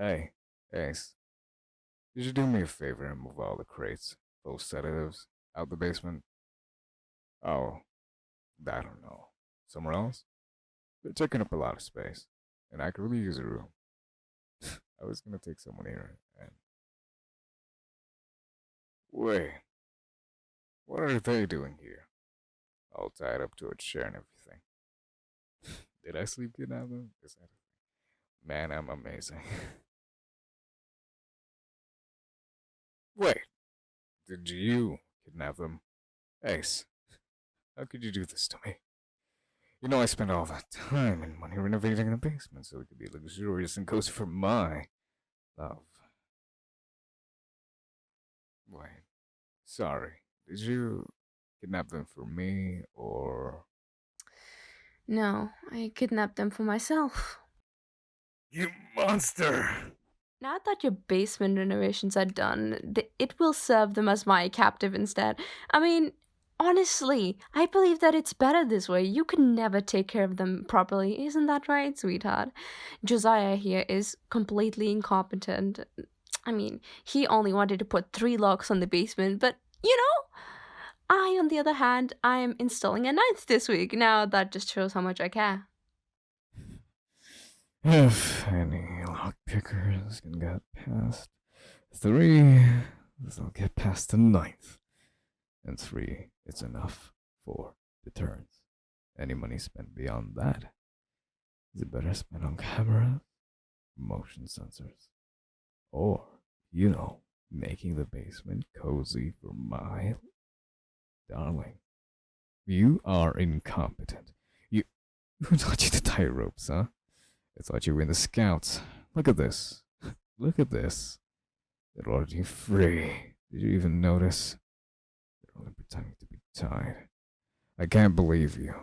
Hey, Ace, could you do me a favor and move all the crates, those sedatives, out the basement? Oh, I don't know. Somewhere else? They're taking up a lot of space, and I could really use a room. I was gonna take someone here, and wait, what are they doing here? All tied up to a chair and everything. Did I sleep kidnap them? Is that man? I'm amazing. Wait, did you kidnap them, Ace? How could you do this to me? You know I spent all that time and money renovating the basement so it could be luxurious and cozy for my love. Wait, sorry. Did you kidnap them for me or No, I kidnapped them for myself. you monster? Now that your basement renovations are done, it will serve them as my captive instead. I mean, honestly, I believe that it's better this way. You can never take care of them properly. Isn't that right, sweetheart? Josiah here is completely incompetent. I mean, he only wanted to put three locks on the basement, but you know, I, on the other hand, I am installing a ninth this week. Now that just shows how much I care. If any lock pickers can get past three, they'll get past the ninth. And three is enough for deterrence. Any money spent beyond that is better spent on cameras, motion sensors, or, making the basement cozy for my darling. You are incompetent. You who taught you to tie ropes, huh? I thought you were in the scouts. Look at this. Look at this. They're already free. Did you even notice? They're only pretending to be tied. I can't believe you.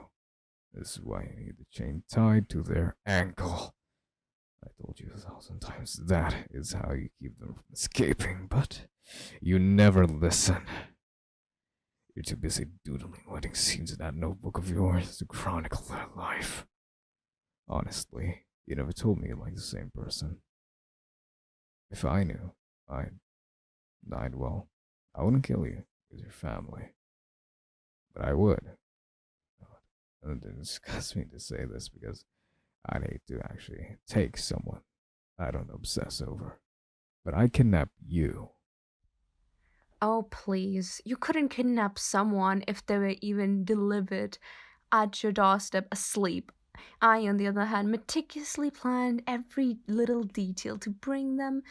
This is why you need the chain tied to their ankle. I told you 1,000 times that is how you keep them from escaping, but you never listen. You're too busy doodling wedding scenes in that notebook of yours to chronicle their life. Honestly, you never told me you liked the same person. If I knew, I'd well, I wouldn't kill you because you're family. But I would. And it disgusts me to say this because I'd hate to actually take someone I don't obsess over. But I kidnap you. Oh, please. You couldn't kidnap someone if they were even delivered at your doorstep asleep. I, on the other hand, meticulously planned every little detail to bring them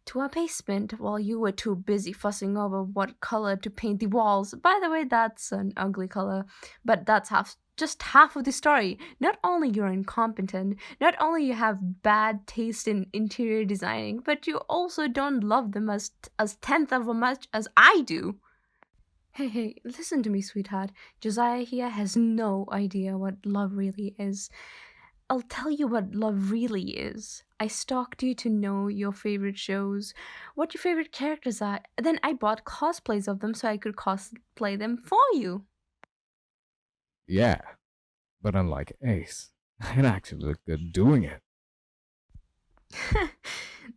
to our basement while you were too busy fussing over what color to paint the walls. By the way, that's an ugly color, but that's just half of the story. Not only you're incompetent, not only you have bad taste in interior designing, but you also don't love them as tenth of as much as I do. Hey, hey, listen to me, sweetheart. Josiah here has no idea what love really is. I'll tell you what love really is. I stalked you to know your favorite shows, what your favorite characters are. Then I bought cosplays of them so I could cosplay them for you. Yeah, but unlike Ace, I'd actually look good doing it.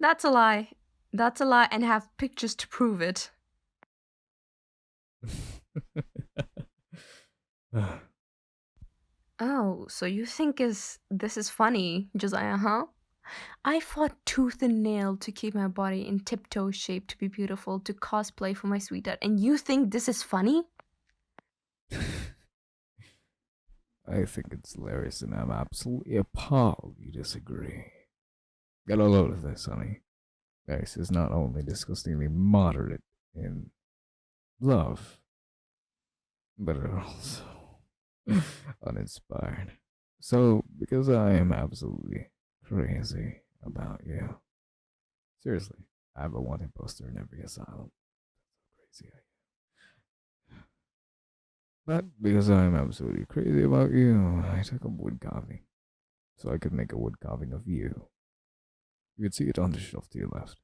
That's a lie. That's a lie, and I have pictures to prove it. Oh, so you think this is funny, Josiah, huh? I fought tooth and nail to keep my body in tiptoe shape to be beautiful, to cosplay for my sweetheart, and you think this is funny? I think it's hilarious and I'm absolutely appalled you disagree. Get a load of this, honey. Ace is not only disgustingly moderate in love, but also uninspired. So, because I am absolutely crazy about you, seriously, I have a wanted poster in every asylum. So crazy I am. But because I am absolutely crazy about you, I took up wood carving so I could make a wood carving of you. You can see it on the shelf to your left.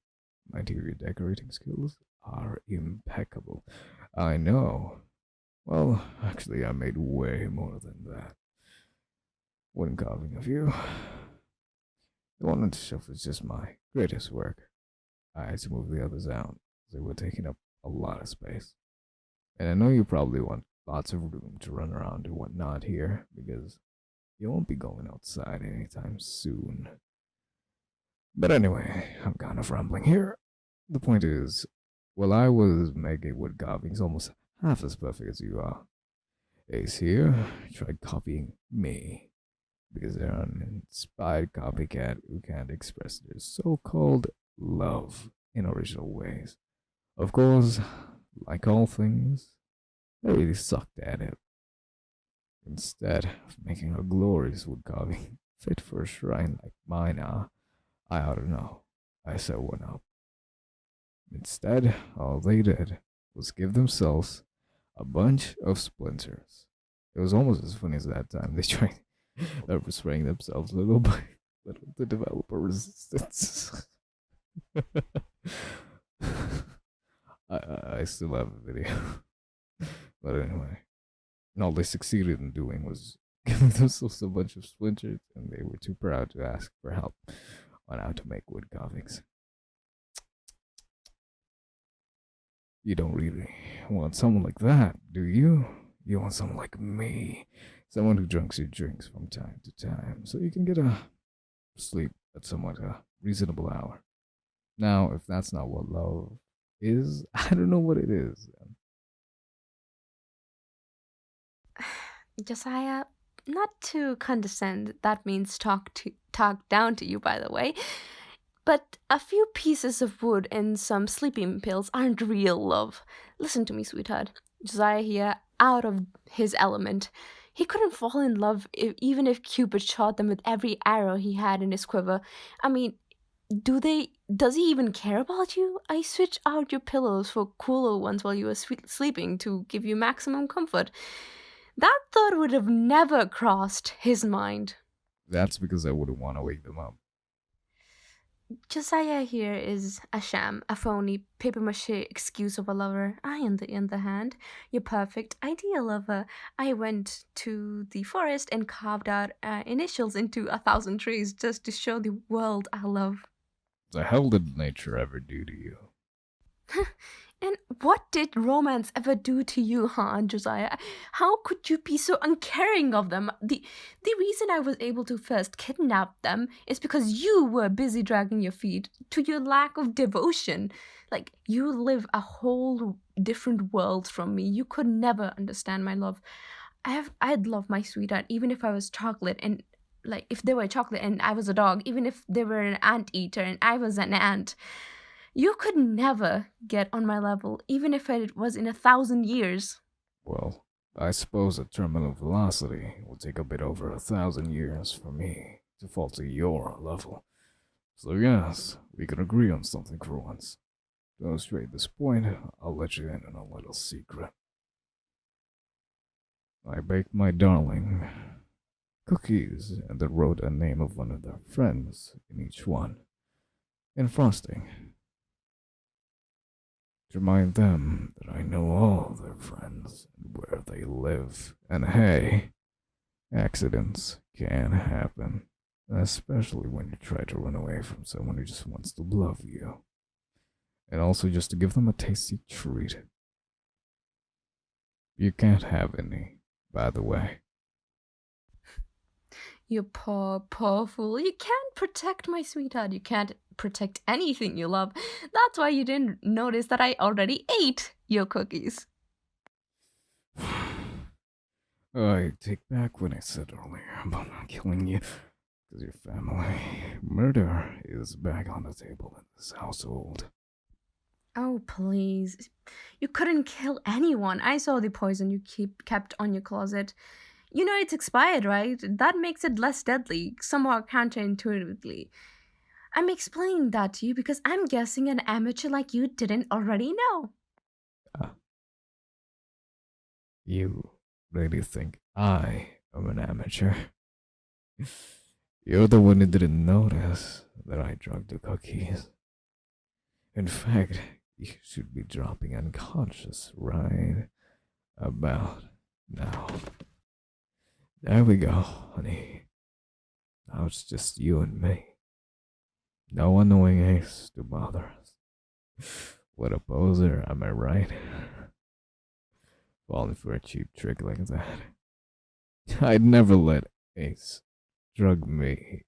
My interior decorating skills are impeccable. I know. Well, actually, I made way more than that. Wood carving of you. The one on the shelf is just my greatest work. I had to move the others out. They were taking up a lot of space. And I know you probably want lots of room to run around and whatnot here, because you won't be going outside anytime soon. But anyway, I'm kind of rambling here. The point is, while I was making wood carvings almost half as perfect as you are, Ace here tried copying me, because they're an inspired copycat who can't express their so-called love in original ways. Of course, like all things, they really sucked at it. Instead of making a glorious wood carving fit for a shrine like mine, I don't know. I set one up. Instead, all they did was give themselves a bunch of splinters. It was almost as funny as that time they tried spraying themselves little by little to develop a resistance. I still have a video. But anyway, all they succeeded in doing was giving themselves a bunch of splinters, and they were too proud to ask for help on how to make wood carvings. You don't really want someone like that, do you? You want someone like me. Someone who drinks your drinks from time to time, so you can get a sleep at somewhat a reasonable hour. Now, if that's not what love is, I don't know what it is. Josiah, not to condescend, that means talk down to you, by the way. But a few pieces of wood and some sleeping pills aren't real love. Listen to me, sweetheart. Josiah here, out of his element. He couldn't fall in love even if Cupid shot them with every arrow he had in his quiver. I mean, does he even care about you? I switched out your pillows for cooler ones while you were sleeping to give you maximum comfort. That thought would have never crossed his mind. That's because I wouldn't want to wake them up. Josiah here is a sham, a phony, paper mache excuse of a lover. I, on the other hand, your perfect, ideal lover. I went to the forest and carved out initials into 1,000 trees just to show the world I love. The hell did nature ever do to you? And what did romance ever do to you, huh, Josiah? How could you be so uncaring of them? The reason I was able to first kidnap them is because you were busy dragging your feet to your lack of devotion. Like, you live a whole different world from me. You could never understand my love. I'd love my sweetheart even if I was chocolate and like if they were chocolate and I was a dog, even if they were an ant eater and I was an ant. You could never get on my level, even if it was in 1,000 years. Well, I suppose at terminal velocity it will take a bit over 1,000 years for me to fall to your level. So yes, we can agree on something for once. To illustrate this point, I'll let you in on a little secret. I baked my darling cookies and then wrote a name of one of their friends in each one, in frosting, to remind them that I know all their friends and where they live. And hey, accidents can happen, especially when you try to run away from someone who just wants to love you. And also just to give them a tasty treat. You can't have any, by the way. You poor, poor fool. You can't protect my sweetheart. You can't protect anything you love. That's why you didn't notice that I already ate your cookies. I take back what I said earlier about not killing you, because your family. Murder is back on the table in this household. Oh, please. You couldn't kill anyone. I saw the poison you kept on your closet. You know it's expired, right? That makes it less deadly, somewhat counterintuitively. I'm explaining that to you because I'm guessing an amateur like you didn't already know. You really think I am an amateur? You're the one who didn't notice that I drugged the cookies. In fact, you should be dropping unconscious right about now. There we go, honey. Now it's just you and me. No annoying Ace to bother us. What a poser, am I right? Falling for a cheap trick like that. I'd never let Ace drug me